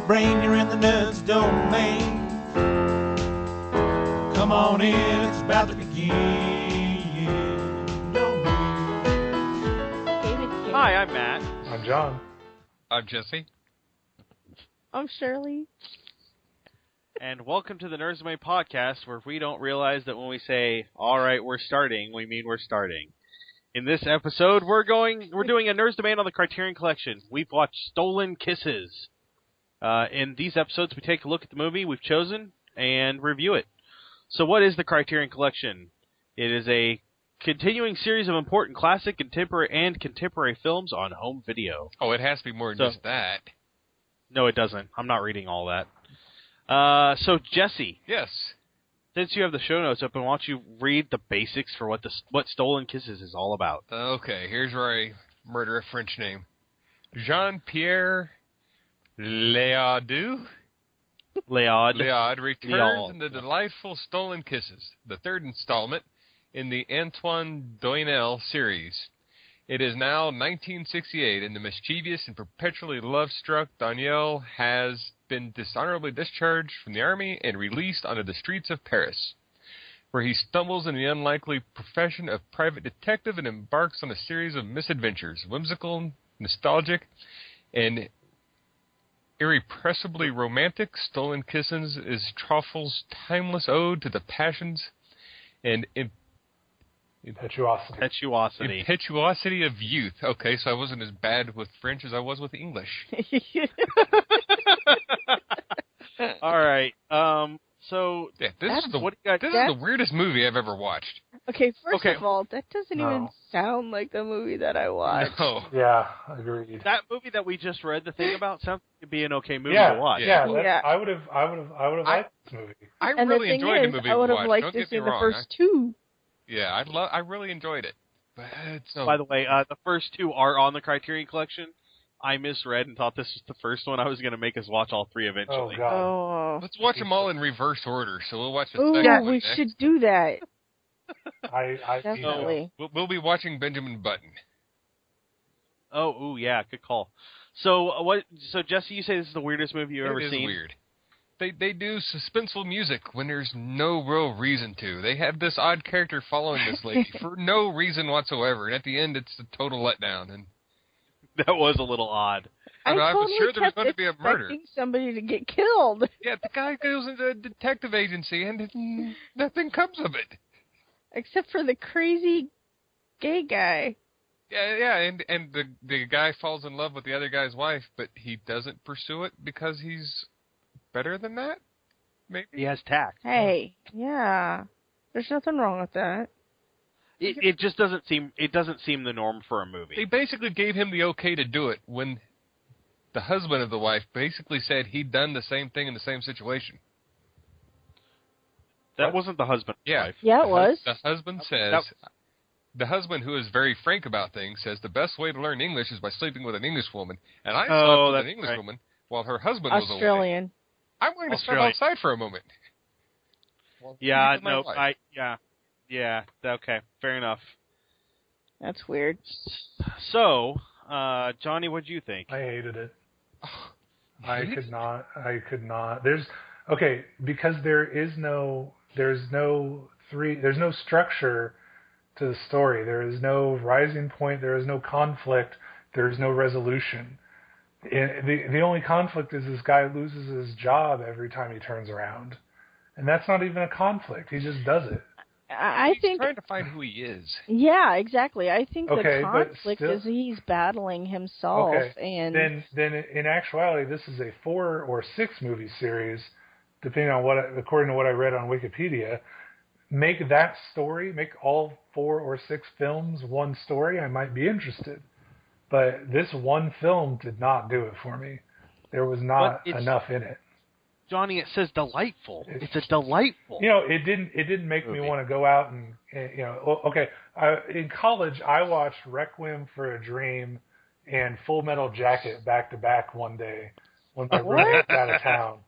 your brain, you're in the nuts domain. Come on in, it's about to begin. Hi, I'm Matt. I'm John. I'm Jesse. I'm Shirley. And welcome to the Nerdsme podcast, where we don't realize that when we say, all right, we're starting, we mean we're starting. In this episode, we're doing a Nerds Domain on the Criterion Collection. We've watched Stolen Kisses. In these episodes, we take a look at the movie we've chosen and review it. So what is the Criterion Collection? It is a continuing series of important classic, contemporary films on home video. Oh, it has to be more than just that. No, it doesn't. I'm not reading all that. So, Jesse. Yes. Since you have the show notes open, why don't you read the basics for what Stolen Kisses is all about? Okay, here's where I murder a French name. Jean-Pierre Léaud returns in the delightful Stolen Kisses, the third installment in the Antoine Doinel series. It is now 1968, and the mischievous and perpetually love-struck Daniel has been dishonorably discharged from the army and released onto the streets of Paris, where he stumbles in the unlikely profession of private detective and embarks on a series of misadventures, whimsical, nostalgic, and irrepressibly romantic. Stolen Kisses is Truffle's timeless ode to the passions and impetuosity of youth. Okay, so I wasn't as bad with French as I was with English. All right. So yeah, this is the weirdest movie I've ever watched. Okay, first of all, that doesn't even sound like the movie that I watched. No. Yeah, agreed. That movie that we just read the thing about sounds like it'd be an okay movie to watch. Yeah. I would have liked this movie. I really enjoyed the movie. I would have liked to see the first two. Yeah, I really enjoyed it. But by the way, the first two are on the Criterion Collection. I misread and thought this was the first one. I was going to make us watch all three eventually. Oh, God. Oh. Let's watch them all in reverse order. So we'll watch the second one. Yeah, we should do that. I Definitely. We'll be watching Benjamin Button. Oh, yeah, good call. So So Jesse, you say this is the weirdest movie you've ever seen? It is weird. They do suspenseful music when there's no real reason to. They have this odd character following this lady for no reason whatsoever, and at the end it's a total letdown. And that was a little odd. I was sure there was going to be a murder. Expecting somebody to get killed. Yeah, the guy goes into a detective agency, and nothing comes of it. Except for the crazy gay guy. Yeah, and the guy falls in love with the other guy's wife, but he doesn't pursue it because he's better than that? Maybe? He has tact. Hey, yeah. There's nothing wrong with that. It just doesn't seem the norm for a movie. They basically gave him the okay to do it when the husband of the wife basically said he'd done the same thing in the same situation. That wasn't the husband of the wife. Yeah, it was. The husband says... The husband, who is very frank about things, says the best way to learn English is by sleeping with an English woman. And I slept with an English woman while her husband was Australian. away. I'm going to step outside for a moment. Okay, fair enough. That's weird. So, Johnny, what'd you think? I hated it. I could not. Because there's no structure to the story. There is no rising point. There is no conflict. There is no resolution. The only conflict is this guy loses his job every time he turns around. And that's not even a conflict. He just does it. He's trying to find who he is. Yeah, exactly. I think the conflict is he's battling himself. Okay. And then in actuality, this is a 4 or 6 movie series, depending on according to what I read on Wikipedia. Make that story, make all 4 or 6 films one story, I might be interested. But this one film did not do it for me. There was not enough in it. Johnny, it says delightful. It's a delightful. It didn't make me want to go out and in college I watched Requiem for a Dream and Full Metal Jacket back to back one day when my roommate was out of town.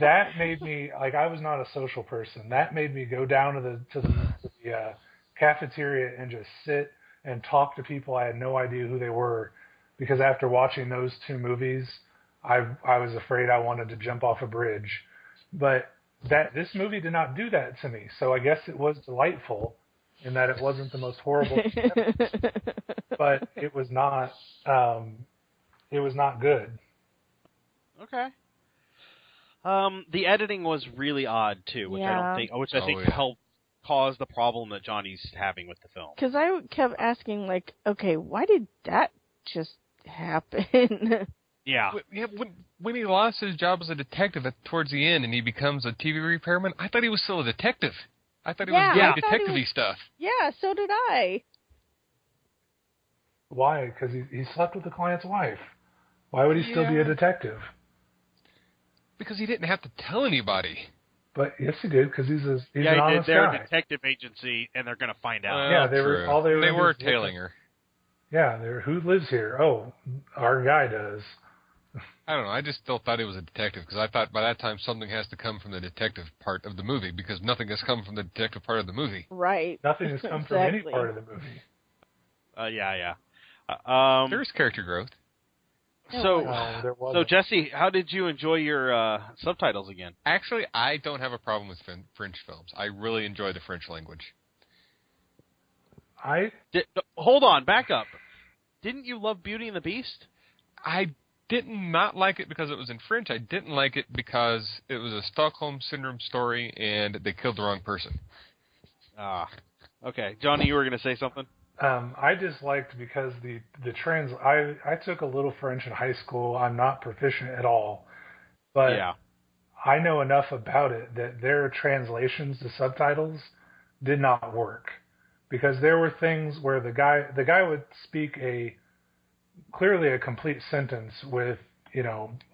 That made me I was not a social person. That made me go down to the cafeteria and just sit and talk to people I had no idea who they were, because after watching those 2 movies, I was afraid I wanted to jump off a bridge. But this movie did not do that to me. So I guess it was delightful in that it wasn't the most horrible thing ever, but it was not good. Okay. The editing was really odd too, which I think helped cause the problem that Johnny's having with the film. Because I kept asking, like, okay, why did that just happen? Yeah. When he lost his job as a detective towards the end and he becomes a TV repairman, I thought he was still a detective. I thought he was doing detective-y stuff. Yeah, so did I. Why? Because he slept with the client's wife. Why would he still be a detective? Because he didn't have to tell anybody. But yes, he did, because he's an honest guy. They're a detective agency, and they're going to find out. Yeah, they were tailing her. Yeah, who lives here? Oh, our guy does. I don't know. I just still thought he was a detective because I thought by that time something has to come from the detective part of the movie because nothing has come from the detective part of the movie. Right. Nothing has come from any part of the movie. Yeah. There's character growth. So Jesse, how did you enjoy your subtitles again? Actually, I don't have a problem with French films. I really enjoy the French language. Hold on, back up. Didn't you love Beauty and the Beast? I did not like it because it was in French. I didn't like it because it was a Stockholm Syndrome story and they killed the wrong person. Okay. Johnny, you were going to say something? I disliked because I took a little French in high school. I'm not proficient at all. But I know enough about it that their translations to subtitles did not work. Because there were things where the guy would speak clearly a complete sentence with,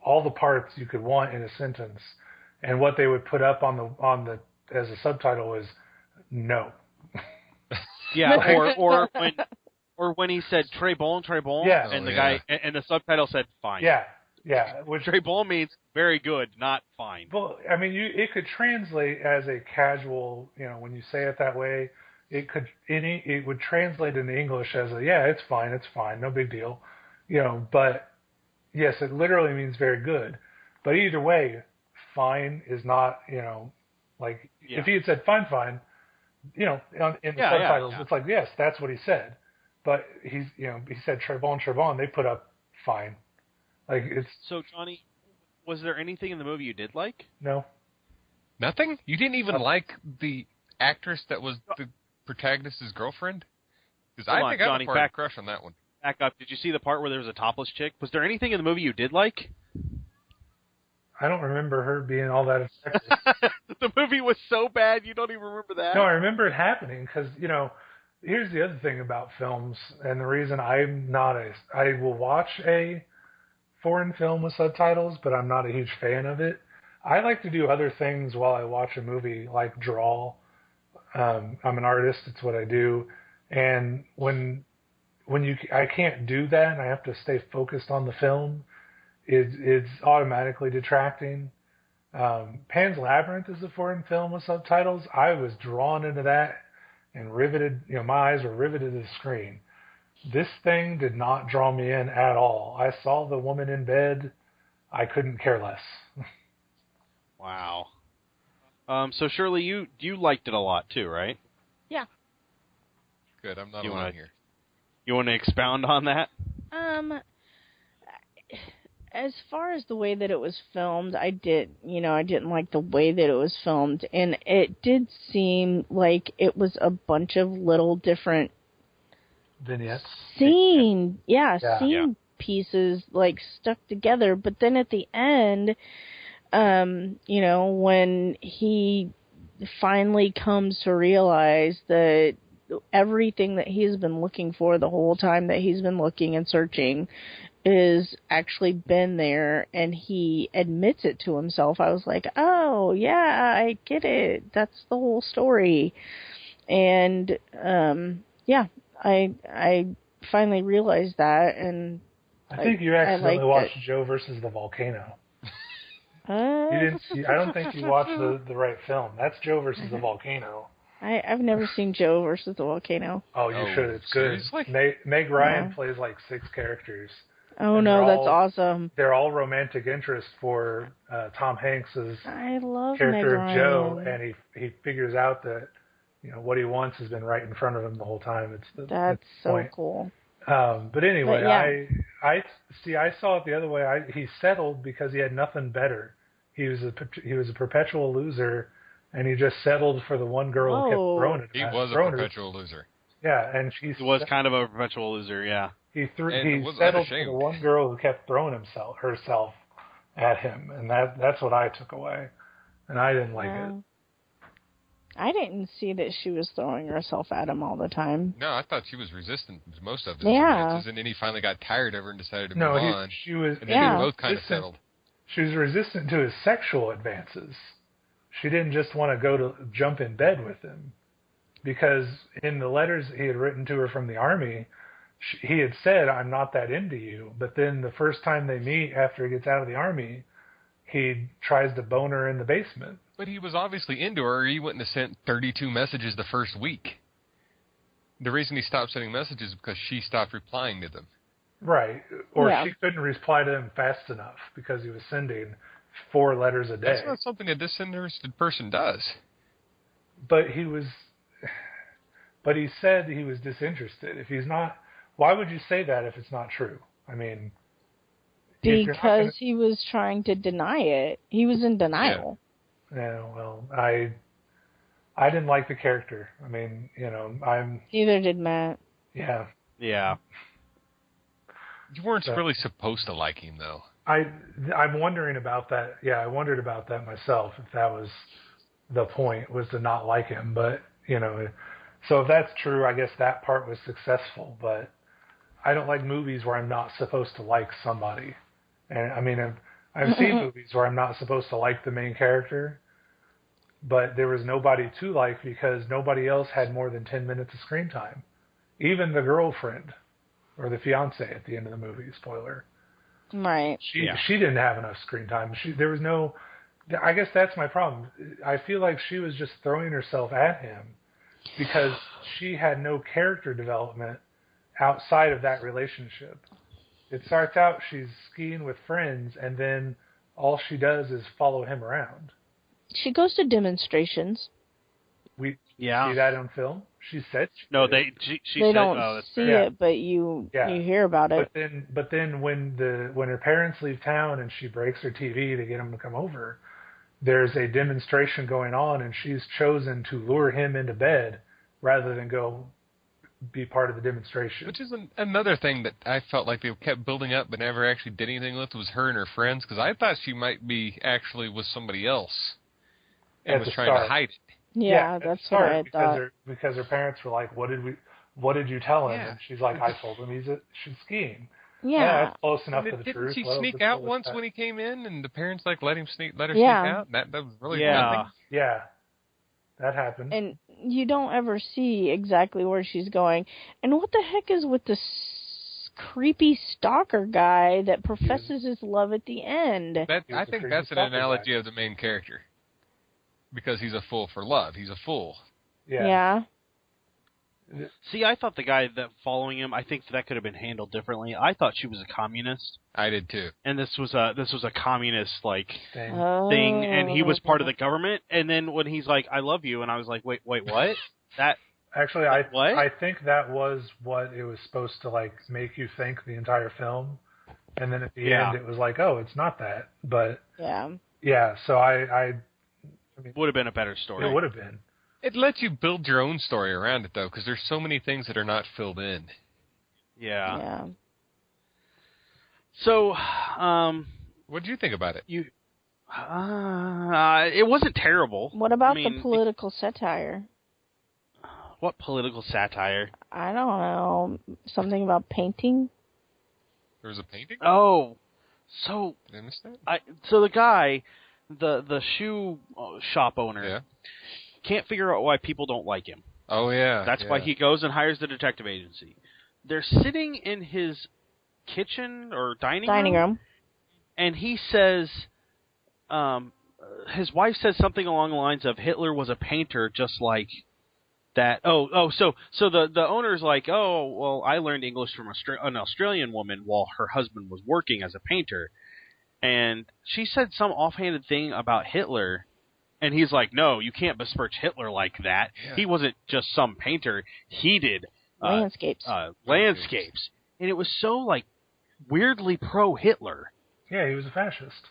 all the parts you could want in a sentence, and what they would put up on the as a subtitle was no. Yeah, or when he said très bon, and the guy and the subtitle said fine. Yeah, which très bon means very good, not fine. Well, I mean, it could translate as a casual, when you say it that way. It would translate into English as it's fine, no big deal, but yes, it literally means very good. But either way, fine is not, if he had said fine, in the subtitles, it's like, yes, that's what he said. But he said très bon, they put up fine. So Johnny, was there anything in the movie you did like? No. Nothing? You didn't even like the actress that was the protagonist's girlfriend? Because I think I have a crush on that one. Back up. Did you see the part where there was a topless chick? Was there anything in the movie you did like? I don't remember her being all that effective. The movie was so bad you don't even remember that? No, I remember it happening because, here's the other thing about films, and the reason I will watch a foreign film with subtitles, but I'm not a huge fan of it. I like to do other things while I watch a movie, like draw. I'm an artist. It's what I do. And when I can't do that and I have to stay focused on the film, it's automatically detracting. Pan's Labyrinth is a foreign film with subtitles. I was drawn into that and riveted, my eyes were riveted to the screen. This thing did not draw me in at all. I saw the woman in bed. I couldn't care less. Wow. So Shirley, you liked it a lot too, right? Yeah. Good. I'm not alone here. You want to expound on that? As far as the way that it was filmed, I didn't like the way that it was filmed, and it did seem like it was a bunch of little different vignettes, scene pieces stuck together. But then at the end, when he finally comes to realize that everything that he's been looking for the whole time that he's been looking and searching is actually been there, and he admits it to himself, I was like, oh, yeah, I get it. That's the whole story. And, I finally realized that, and I think you accidentally watched Joe versus the Volcano. I don't think you watched the right film. That's Joe versus the Volcano. I've never seen Joe versus the Volcano. Oh, you should. It's good. Meg Ryan plays 6 characters. Oh And no, they're that's all- awesome. They're all romantic interests for Tom Hanks's I love character Meg of Joe, Ryan. and he figures out that what he wants has been right in front of him the whole time. It's That's the so point. cool. But anyway, But I see. I saw it the other way. He settled because he had nothing better. He was a perpetual loser, and he just settled for the one girl who kept throwing it. He was a perpetual loser. Yeah, and He was kind of a perpetual loser. Yeah. He was settled for unashamed. the one girl who kept throwing herself at him, and that's what I took away, and I didn't like it. I didn't see that she was throwing herself at him all the time. No, I thought she was resistant to most of his Yeah. advances, and then he finally got tired of her and decided to No, move on. she was. And then Yeah. they both kind of settled. She was resistant to his sexual advances. She didn't just want to jump in bed with him, because in the letters he had written to her from the army, he had said, "I'm not that into you." But then the first time they meet after he gets out of the army, he tries to bone her in the basement. But he was obviously into her, or he wouldn't have sent 32 messages the first week. The reason he stopped sending messages is because she stopped replying to them. Right. Or Yeah. she couldn't reply to him fast enough because he was sending 4 letters a day. That's not something a disinterested person does. But he said he was disinterested. If he's not, why would you say that if it's not true? I mean, if you're not gonna- Because he was trying to deny it. He was in denial. Yeah, well, I didn't like the character. I mean, Neither did Matt. yeah. Yeah. You weren't So- really supposed to like him, though. I'm wondering about that. Yeah, I wondered about that myself, if that was the point, was to not like him. But, so if that's true, I guess that part was successful. But I don't like movies where I'm not supposed to like somebody. And, I mean, I've seen movies where I'm not supposed to like the main character, but there was nobody to like because nobody else had more than 10 minutes of screen time. Even the girlfriend or the fiance at the end of the movie, spoiler. Right. She didn't have enough screen time. There was no. I guess that's my problem. I feel like she was just throwing herself at him because she had no character development outside of that relationship. It starts out she's skiing with friends, and then all she does is follow him around. She goes to demonstrations. We Yeah. see that on film. She said she No, did. she They said, don't oh, that's see fair. it, but you Yeah. hear about it. But then when her parents leave town and she breaks her TV to get him to come over, there's a demonstration going on, and she's chosen to lure him into bed rather than go be part of the demonstration. Which is another thing that I felt like they kept building up but never actually did anything with, was her and her friends, because I thought she might be actually with somebody else and At was the trying start. to hide it. Yeah, at the that's start, what I thought. because her parents were like, "What did you tell him?" Yeah. And she's like, "I told him she's skiing." Yeah. That's close enough to the Didn't truth. she Well, sneak let's out go with once that. when he came in, and the parents let her sneak Yeah. out? That was really Yeah. fun. Yeah, that happened. And you don't ever see exactly where she's going. And what the heck is with this creepy stalker guy that professes his love at the end? That, He was I a think creepy that's an stalker analogy guy. of the main character. Because he's a fool for love. He's a fool. Yeah. See, I thought the guy that following him, I think that could have been handled differently. I thought she was a communist, I did too. and this was a communist Thing. thing, and he was part of Oh. the government. And then when he's like, "I love you," and I was like, "Wait, what?" That Actually, What? I think that was what it was supposed to make you think the entire film, and then at the Yeah. end it was like, oh, it's not that. But Yeah. yeah, so I mean, would have been a better story. it would have been. It lets you build your own story around it, though, because there's so many things that are not filled in. Yeah. Yeah. So, What did you think about it? it wasn't terrible. What about I mean, the political satire? What political satire? I don't know. Something about painting? There was a painting? Oh, so Did I miss that? so the guy, the shoe shop owner, Yeah. can't figure out why people don't like him. Oh, yeah. That's why he goes and hires the detective agency. They're sitting in his kitchen or dining room, and he says, his wife says something along the lines of, Hitler was a painter just like that so the owner's like, oh, well, I learned English from an Australian woman while her husband was working as a painter, and she said some offhanded thing about Hitler, and he's like, no, you can't besmirch Hitler like that. Yeah. He wasn't just some painter. He did landscapes, and it was so like weirdly pro-Hitler. Yeah, he was a fascist.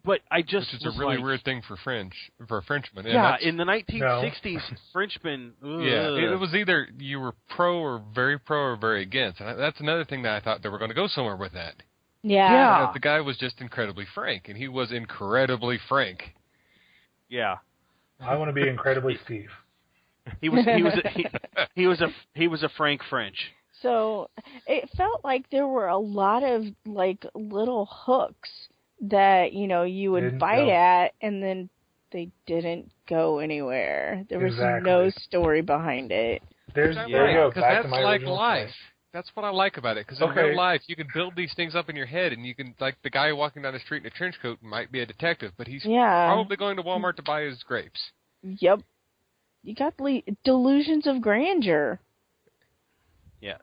But I just which is a really weird thing for a Frenchman. Yeah, in the 1960s, Frenchmen. Yeah, it was either you were pro or very against. And that's another thing that I thought they were going to go somewhere with that. Yeah. The guy was just incredibly frank, and he was incredibly frank. Yeah. I want to be incredibly Steve. He was a frank French. So it felt like there were a lot of like little hooks that, you know, you would bite at, and then they didn't go anywhere. There was no story behind it. There you go. Because that's like life. Point. That's what I like about it. Because in real life, you can build these things up in your head, and you can, like the guy walking down the street in a trench coat might be a detective, but he's probably going to Walmart to buy his grapes. Yep. You got delusions of grandeur. Yeah.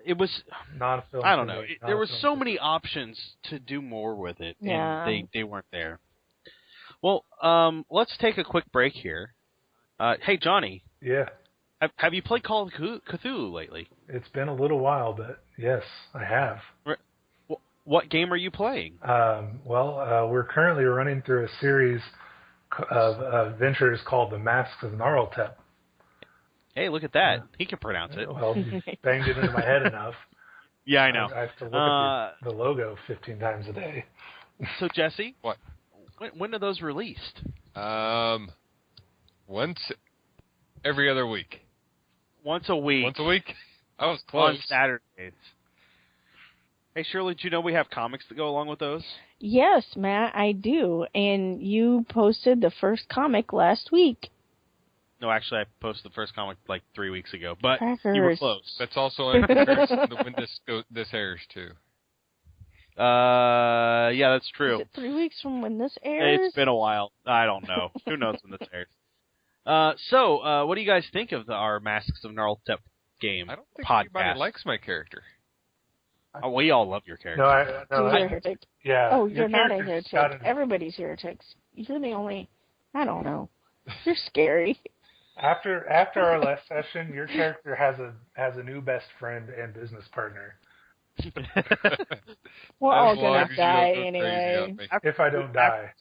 It was not a film. I don't know. There were so many options to do more with it, and they weren't there. Well, let's take a quick break here. Hey, Johnny. Yeah. Have you played Call of Cthulhu lately? It's been a little while, but yes, I have. What game are you playing? We're currently running through a series of adventures called The Masks of Gnarltep. Hey, look at that. He can pronounce it. Well, you banged it into my head enough. Yeah, I know. I have to look at the logo 15 times a day. So, Jesse? What? When are those released? Once every other week. Once a week? Once a week? I was close. On Saturdays. Hey, Shirley, did you know we have comics that go along with those? Yes, Matt, I do. And you posted the first comic last week. No, actually, I posted the first comic like 3 weeks ago, but Crackers. You were close. That's also in comparison to when this airs, too. Yeah, that's true. Is it 3 weeks from when this airs? It's been a while. I don't know. Who knows when this airs? So, what do you guys think of our Masks of Gnarltep game podcast? I don't think anybody likes my character. Oh, we all love your character. You're a heretic. Yeah. Oh, you're not a heretic. Everybody's heretics. You're the only... I don't know. You're scary. After our last session, your character has a new best friend and business partner. We're all gonna die anyway. If I don't die.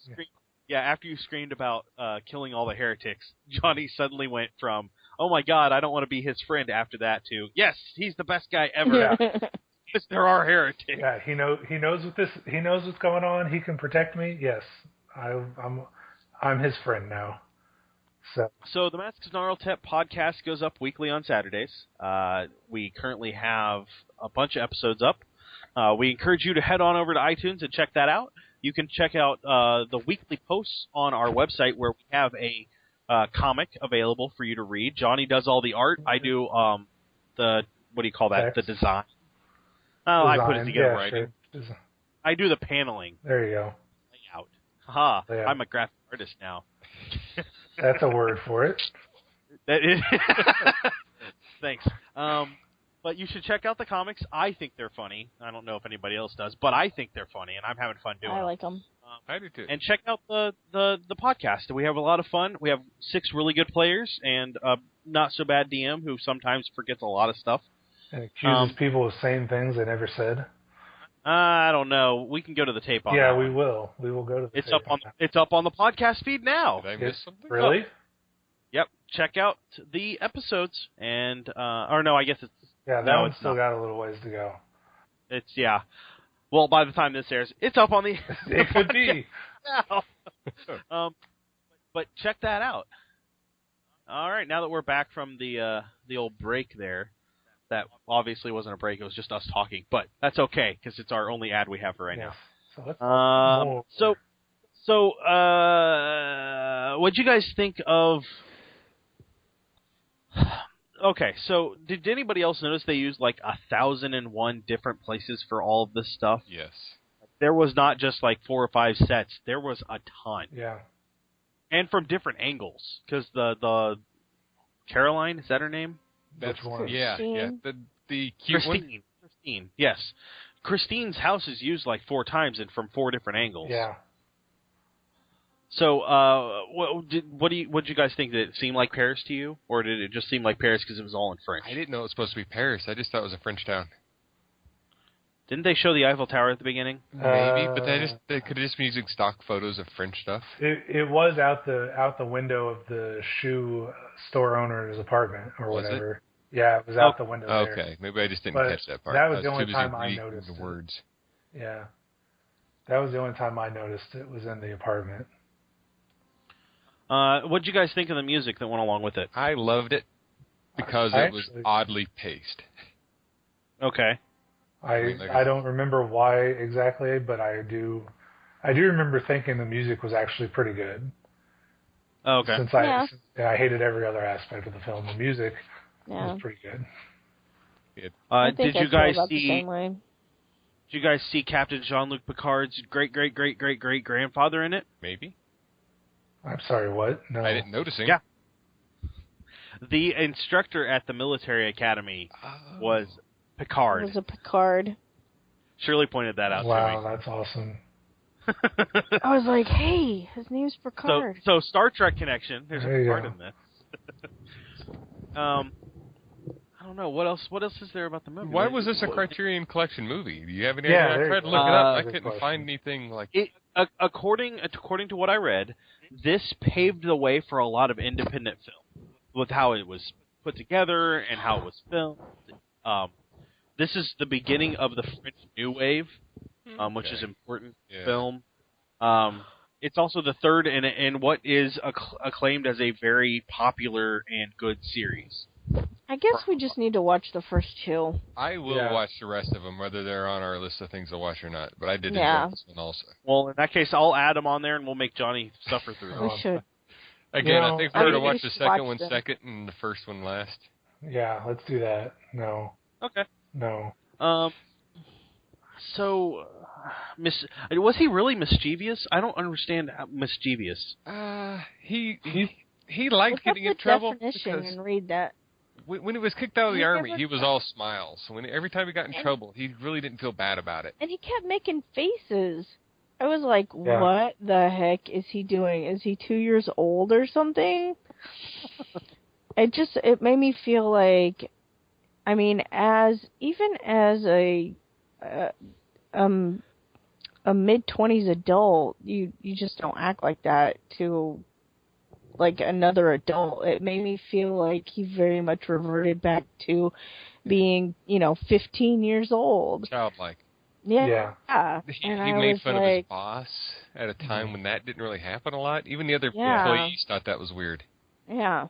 After you screamed about killing all the heretics, Johnny suddenly went from, oh my god, I don't want to be his friend after that, to, yes, he's the best guy ever. Yes, there are heretics. Yeah, he knows what's going on. He can protect me. Yes, I'm his friend now. So the Masks of Gnarltep podcast goes up weekly on Saturdays. We currently have a bunch of episodes up. We encourage you to head on over to iTunes and check that out. You can check out the weekly posts on our website where we have a comic available for you to read. Johnny does all the art. I do what do you call that? The design. Oh, I put it together right. Sure. I do the paneling. There you go. Layout. Haha. Yeah. I'm a graphic artist now. That's a word for it. That is. Thanks. But you should check out the comics. I think they're funny. I don't know if anybody else does, but I think they're funny, and I'm having fun doing them. I like them. I do too. And check out the podcast. We have a lot of fun. We have 6 really good players and a not so bad DM who sometimes forgets a lot of stuff. And accuses people of saying things they never said. I don't know. We can go to the tape on that. Yeah, we will. We will go to the tape. It's up on the podcast feed now. Did I miss something? Really? Yep. Check out the episodes and or no, I guess it's that one's still got a little ways to go. It's Well, by the time this airs, it's up on the It could be. Now. But check that out. All right, now that we're back from the old break there. That obviously wasn't a break; it was just us talking. But that's okay because it's our only ad we have for right now. So what'd you guys think of? Okay, so did anybody else notice they used like 1,001 different places for all of this stuff? Yes. There was not just like 4 or 5 sets. There was a ton. Yeah. And from different angles because the Caroline, is that her name? That's Which one? yeah. Christine? The cute one. Christine, yes. Christine's house is used like 4 times and from 4 different angles. Yeah. So, what did you guys think? Did it seem like Paris to you, or did it just seem like Paris because it was all in French? I didn't know it was supposed to be Paris. I just thought it was a French town. Didn't they show the Eiffel Tower at the beginning? Maybe, but they could have just been using stock photos of French stuff. It was out the window of the shoe store owner's apartment or Was whatever. Yeah, it was out the window there. Okay, maybe I just didn't But catch that part. that was I the only too busy time I reading noticed the it. words. Yeah. That was the only time I noticed it was in the apartment. What did you guys think of the music that went along with it? I loved it because it was oddly paced. Okay. I don't remember why exactly, but I do remember thinking the music was actually pretty good. Oh, okay. Since I hated every other aspect of the film, the music was pretty good. Did you guys see? Did you guys see Captain Jean-Luc Picard's great grandfather in it? Maybe. I'm sorry, what? No, I didn't notice him. Yeah. The instructor at the military academy was Picard. It was a Picard. Shirley pointed that out to me. Wow, that's awesome. I was like, hey, his name's Picard. So Star Trek connection. There's There a you Picard go. in this. I don't know. What else is there about the movie? Why was this a Criterion Collection movie? Do you have any Yeah, idea? I there tried you to go. look it up. I Good couldn't question. find anything like it. According to what I read, this paved the way for a lot of independent film with how it was put together and how it was filmed. This is the beginning of the French New Wave, which is important film. It's also the third in what is acclaimed as a very popular and good series. I guess we just need to watch the first 2. I will watch the rest of them, whether they're on our list of things to watch or not. But I did Yeah. enjoy this one also. Well, in that case, I'll add them on there, and we'll make Johnny suffer through them. We should. Again, I think we're going to watch we the should second watch one them. second and the first one last. Yeah, let's do that. No. Okay. No. So, was he really mischievous? I don't understand how mischievous. He liked Look up getting the in trouble definition because and read that. when he was kicked out of the He army, never he was thought- all smiles. So every time he got in trouble, he really didn't feel bad about it. And he kept making faces. I was like, Yeah. what the heck is he doing? Is he 2 years old or something? It made me feel like, I mean, as a mid-20s adult, you just don't act like that to like another adult. It made me feel like he very much reverted back to being, 15 years old. Childlike. Yeah. He And I made was fun of his like, boss at a time when that didn't really happen a lot. Even the other Yeah. employees thought that was weird. yeah.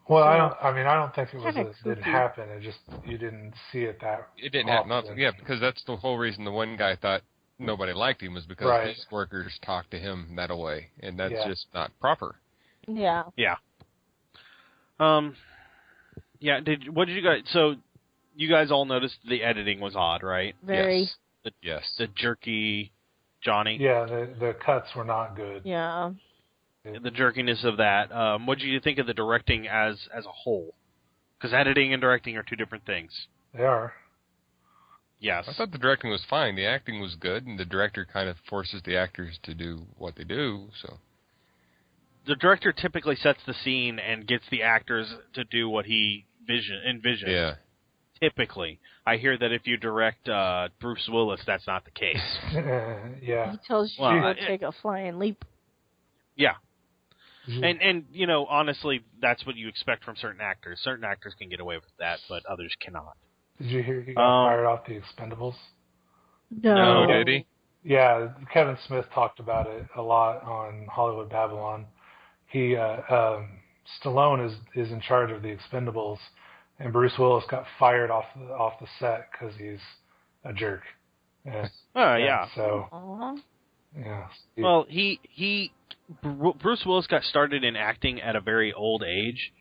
Well, So- I don't think it was Kinda it didn't kooky. happen. It just you didn't see it that. It didn't happen. often. Yeah, because that's the whole reason the one guy thought nobody liked him was because Right. his workers talked to him that way, and that's Yeah. just not proper. Yeah. Yeah. Yeah. What did you guys? So, you guys all noticed the editing was odd, right? Very. Yes. Yes. The jerky Johnny. Yeah, the cuts were not good. Yeah. The jerkiness of that. What did you think of the directing as a whole? Because editing and directing are 2 different things. They are. Yes. I thought the directing was fine. The acting was good, and the director kind of forces the actors to do what they do. So The director typically sets the scene and gets the actors to do what he envisions. yeah, Typically. I hear that if you direct Bruce Willis, that's not the case. Yeah. He tells you Well, to go take a flying leap. Yeah. And honestly, that's what you expect from certain actors. Certain actors can get away with that, but others cannot. Did you hear he got fired off The Expendables? No. Oh, did he? Yeah, Kevin Smith talked about it a lot on Hollywood Babylon. He Stallone is in charge of The Expendables, and Bruce Willis got fired off the set because he's a jerk. Yeah. So Aw. yeah. Well, Bruce Willis got started in acting at a very old age,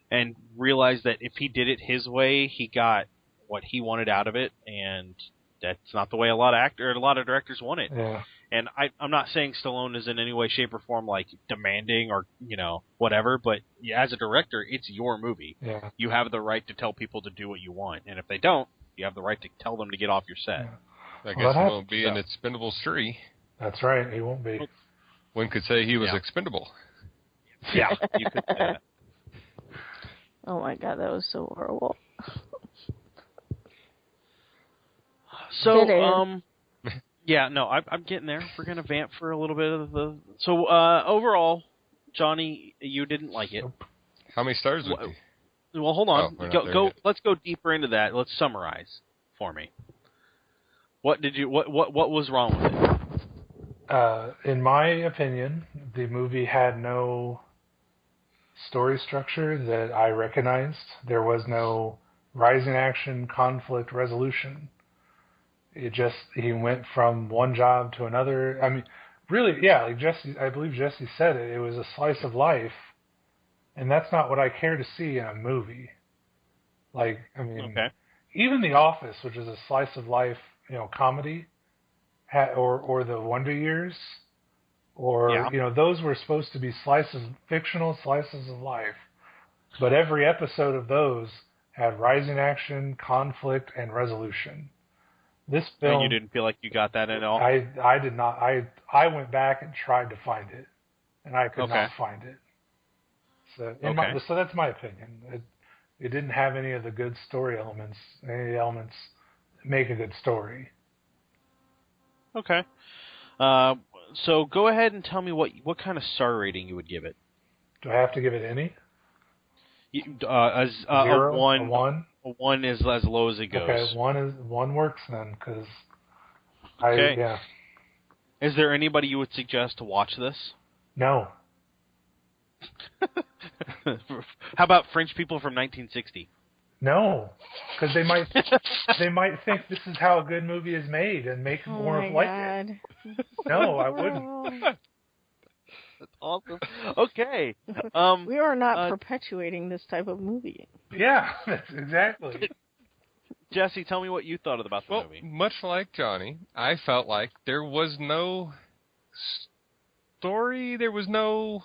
and realized that if he did it his way, he got what he wanted out of it, and that's not the way a lot of directors want it. Yeah. And I'm not saying Stallone is in any way, shape, or form like demanding or whatever, but as a director, it's your movie. Yeah. You have the right to tell people to do what you want, and if they don't, you have the right to tell them to get off your set. Yeah. I guess he won't be in Expendables 3. That's right, he won't be. One could say he was expendable. Yeah, you could say that. Oh my god, that was so horrible. So, yeah, no, I'm getting there. We're gonna vamp for a little bit of the. So overall, Johnny, you didn't like it. How many stars would you? Well, hold on. Go. Let's go deeper into that. Let's summarize for me. What did you? What was wrong with it? In my opinion, the movie had no story structure that I recognized. There was no rising action, conflict resolution. He went from one job to another. I mean, really, yeah, like I believe Jesse said it. It was a slice of life, and that's not what I care to see in a movie. Like, I mean, even The Office, which is a slice of life, comedy, or The Wonder Years, or those were supposed to be fictional slices of life, but every episode of those had rising action, conflict, and resolution. This film, and you didn't feel like you got that at all? I did not. I went back and tried to find it, and I could not find it. So that's my opinion. It didn't have any of the good story elements. Any of the elements that make a good story. Okay. So go ahead and tell me what kind of star rating you would give it. Do I have to give it any? Zero, a one. A 1? A 1 is as low as it goes. Okay, 1 works then, because Is there anybody you would suggest to watch this? No. How about French people from 1960? No, because they might think this is how a good movie is made and make more like it. No, I wouldn't. That's awesome. Okay. We are not perpetuating this type of movie. Yeah, that's exactly. Jesse, tell me what you thought about the movie. Much like Johnny, I felt like there was no story, there was no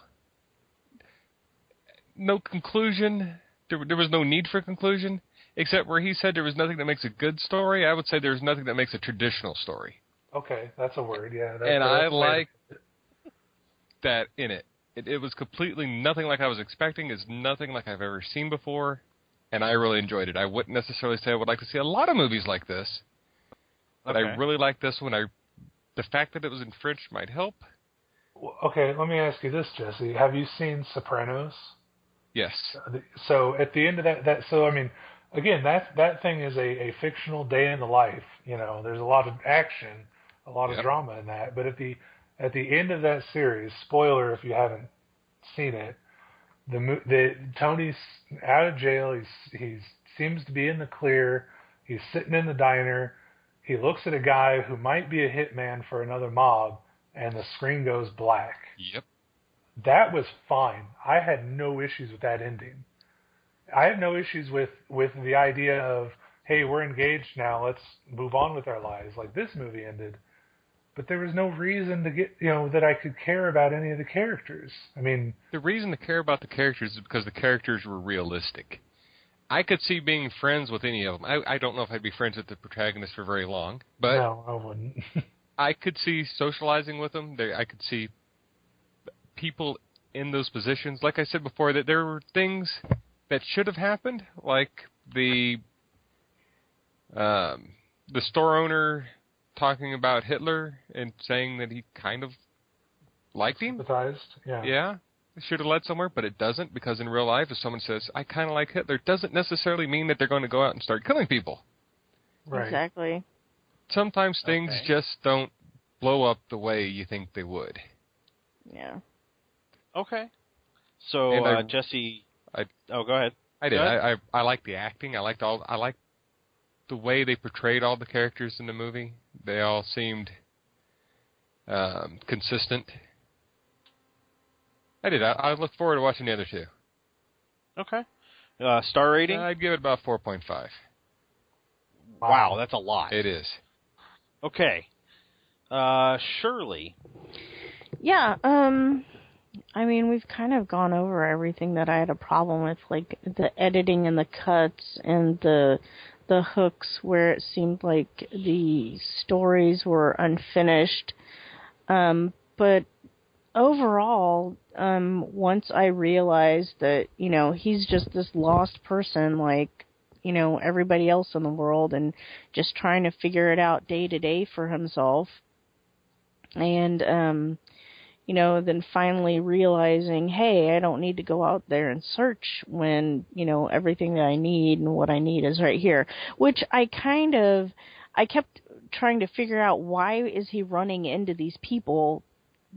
conclusion, there was no need for conclusion, except where he said there was nothing that makes a good story. I would say there's nothing that makes a traditional story. Okay, that's a word, yeah. And I like that in it. It was completely nothing like I was expecting. It's nothing like I've ever seen before, and I really enjoyed it. I wouldn't necessarily say I would like to see a lot of movies like this, but I really like this one. The fact that it was in French might help. Okay, let me ask you this, Jesse. Have you seen Sopranos? Yes. So at the end of that so I mean, again, that thing is a fictional day in the life. There's a lot of action, a lot of drama in that, but at the end of that series, spoiler if you haven't seen it, Tony's out of jail. He seems to be in the clear. He's sitting in the diner. He looks at a guy who might be a hitman for another mob, and the screen goes black. Yep. That was fine. I had no issues with that ending. I have no issues with the idea of, hey, we're engaged now. Let's move on with our lives. Like this movie ended. But there was no reason to get, that I could care about any of the characters. I mean, the reason to care about the characters is because the characters were realistic. I could see being friends with any of them. I don't know if I'd be friends with the protagonist for very long, but no, I wouldn't. I could see socializing with them. I could see people in those positions. Like I said before, that there were things that should have happened, like the store owner talking about Hitler and saying that he kind of liked him. Sympathized, yeah. Yeah, it should have led somewhere, but it doesn't, because in real life, if someone says, I kind of like Hitler, it doesn't necessarily mean that they're going to go out and start killing people. Right. Exactly. Sometimes things just don't blow up the way you think they would. Yeah. Okay. So, Jesse... go ahead. I did. I liked the acting. I liked the way they portrayed all the characters in the movie. They all seemed consistent. I did. I look forward to watching the other two. Okay. Star rating? I'd give it about 4.5. Wow, that's a lot. It is. Okay. Shirley. Yeah, I mean, we've kind of gone over everything that I had a problem with, like the editing and the cuts and the hooks where it seemed like the stories were unfinished. But overall, once I realized that, he's just this lost person like, everybody else in the world and just trying to figure it out day to day for himself. And, then finally realizing, hey, I don't need to go out there and search when, everything that I need and what I need is right here. Which I kept trying to figure out, why is he running into these people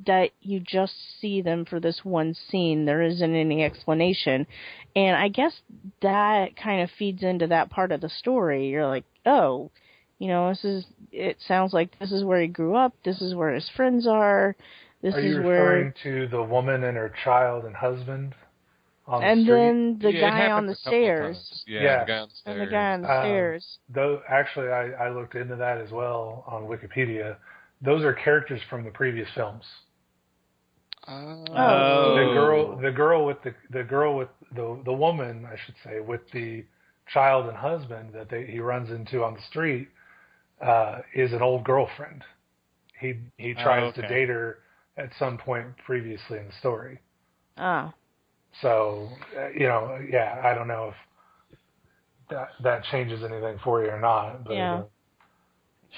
that you just see them for this one scene? There isn't any explanation. And I guess that kind of feeds into that part of the story. You're like, oh, it sounds like this is where he grew up. This is where his friends are. Are you referring to the woman and her child and husband on the street? And then the guy on the stairs. Yeah, the guy on the stairs. And the guy on the stairs. Though, actually, I looked into that as well on Wikipedia. Those are characters from the previous films. Oh. The girl with the woman, I should say, with the child and husband that he runs into on the street is an old girlfriend. He tries to date her at some point previously in the story. Ah. So, I don't know if that changes anything for you or not. But, yeah.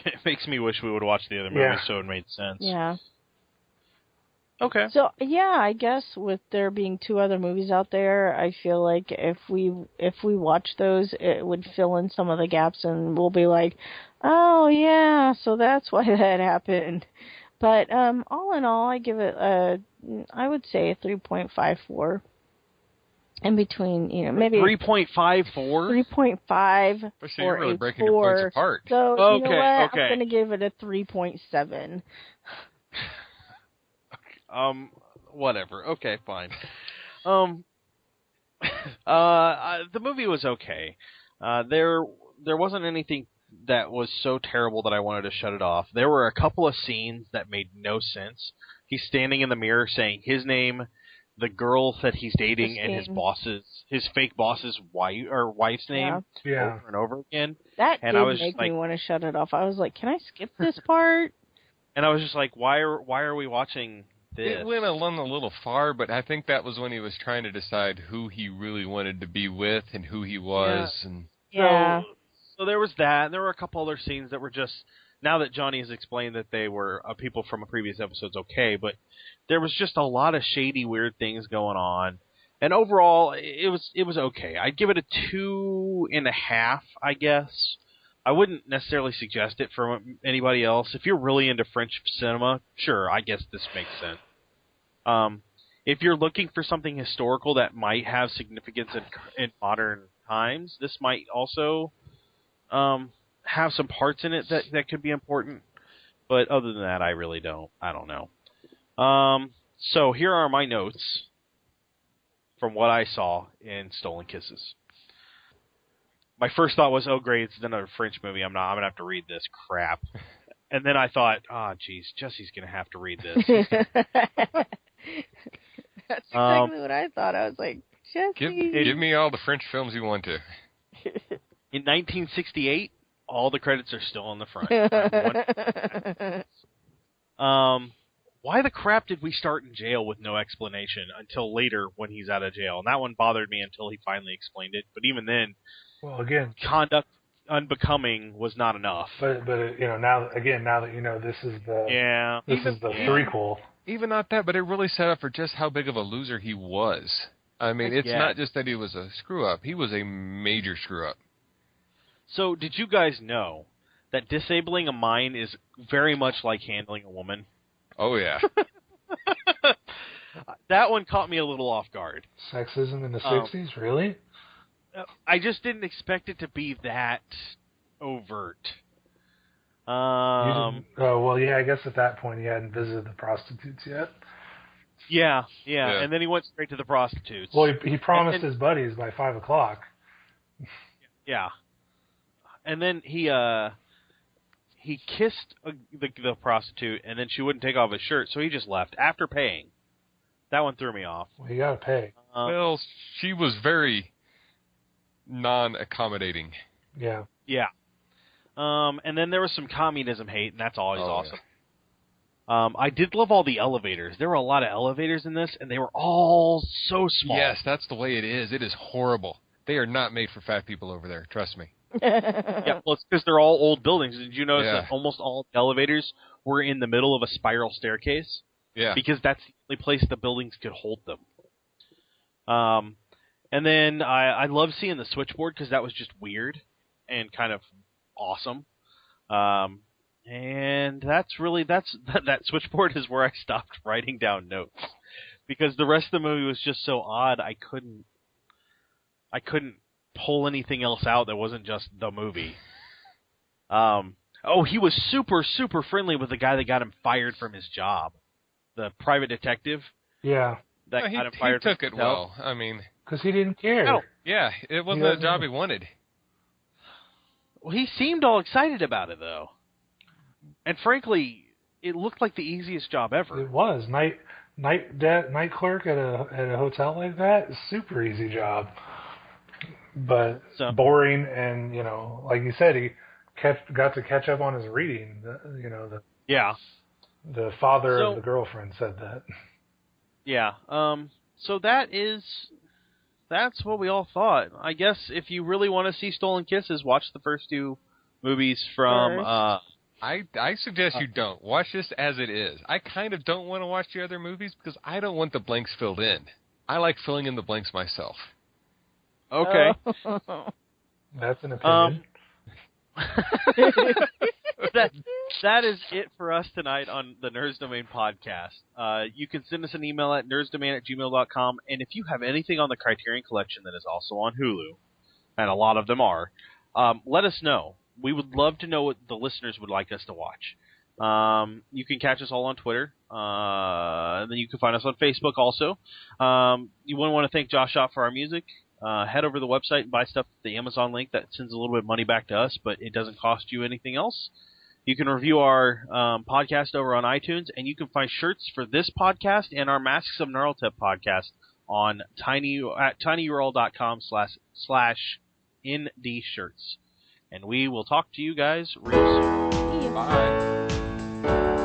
It makes me wish we would watch the other movies so it made sense. Yeah. Okay. So, yeah, I guess with there being 2 other movies out there, I feel like if we watch those, it would fill in some of the gaps and we'll be like, oh, yeah, so that's why that happened. But all in all, I give it I would say a 3.54. In between, maybe 3.54. 3.5. But so you're really breaking your points apart. So you know what? Okay. I'm going to give it a 3.7. Whatever. Okay, fine. The movie was okay. There wasn't anything that was so terrible that I wanted to shut it off. There were a couple of scenes that made no sense. He's standing in the mirror saying his name, the girl that he's dating, and his fake boss's wife's name over and over again. That did make me want to shut it off. I was like, can I skip this part? And I was just like, why are we watching this? It went along a little far, but I think that was when he was trying to decide who he really wanted to be with and who he was. Yeah. So there was that. There were a couple other scenes that were just, now that Johnny has explained that they were people from a previous episode's okay, but there was just a lot of shady, weird things going on. And overall, it was okay. I'd give it a 2.5, I guess. I wouldn't necessarily suggest it for anybody else. If you're really into French cinema, sure, I guess this makes sense. If you're looking for something historical that might have significance in modern times, this might also have some parts in it that could be important. But other than that, I don't know. So here are my notes from what I saw in Stolen Kisses. My first thought was, oh great, it's another French movie. I'm gonna have to read this crap. And then I thought, geez, Jesse's gonna have to read this. That's exactly what I thought. I was like, Jesse, give me all the French films you want to. In 1968, all the credits are still on the front. Why the crap did we start in jail with no explanation until later when he's out of jail? And that one bothered me until he finally explained it. But even then, well, again, conduct unbecoming was not enough. But now that you know this is the threequel. Even not that, but it really set up for just how big of a loser he was. I mean, it's not just that he was a screw-up. He was a major screw-up. So, did you guys know that disabling a mine is very much like handling a woman? Oh, yeah. That one caught me a little off guard. Sexism in the 60s? Really? I just didn't expect it to be that overt. I guess at that point he hadn't visited the prostitutes yet. Yeah, and then he went straight to the prostitutes. Well, he promised his buddies by 5 o'clock. Yeah. And then he he kissed the prostitute, and then she wouldn't take off his shirt, so he just left after paying. That one threw me off. Well, you gotta pay. Well, she was very non-accommodating. Yeah. Yeah. And then there was some communism hate, and that's always awesome. Yeah. I did love all the elevators. There were a lot of elevators in this, and they were all so small. Yes, that's the way it is. It is horrible. They are not made for fat people over there. Trust me. Yeah, well, it's because they're all old buildings. Did you notice that almost all elevators were in the middle of a spiral staircase? Yeah. Because that's the only place the buildings could hold them. And then I love seeing the switchboard because that was just weird and kind of awesome. And that switchboard is where I stopped writing down notes because the rest of the movie was just so odd. I couldn't pull anything else out that wasn't just the movie. He was super, super friendly with the guy that got him fired from his job. The private detective. Yeah. That got him fired he took it well. I mean... Because he didn't care. No. Yeah, it wasn't a job he wanted. Well, he seemed all excited about it, though. And frankly, it looked like the easiest job ever. It was. Night clerk at a hotel like that is a super easy job. But boring, and like you said, he got to catch up on his reading. The father of the girlfriend said that. Yeah. So that's what we all thought. I guess if you really want to see Stolen Kisses, watch the first two movies from. I suggest you don't watch this as it is. I kind of don't want to watch the other movies because I don't want the blanks filled in. I like filling in the blanks myself. Okay. That's an opinion. That is it for us tonight on the Nerds Domain podcast. You can send us an email at nerdsdomain@gmail.com, and if you have anything on the Criterion Collection that is also on Hulu, and a lot of them are, let us know. We would love to know what the listeners would like us to watch. You can catch us all on Twitter, and then you can find us on Facebook also. You want to thank Josh Shop for our music. Head over to the website and buy stuff at the Amazon link. That sends a little bit of money back to us, but it doesn't cost you anything else. You can review our podcast over on iTunes, and you can find shirts for this podcast and our Masks of Gnarltip podcast on tinyurl.com/indshirts. And we will talk to you guys real soon. Bye.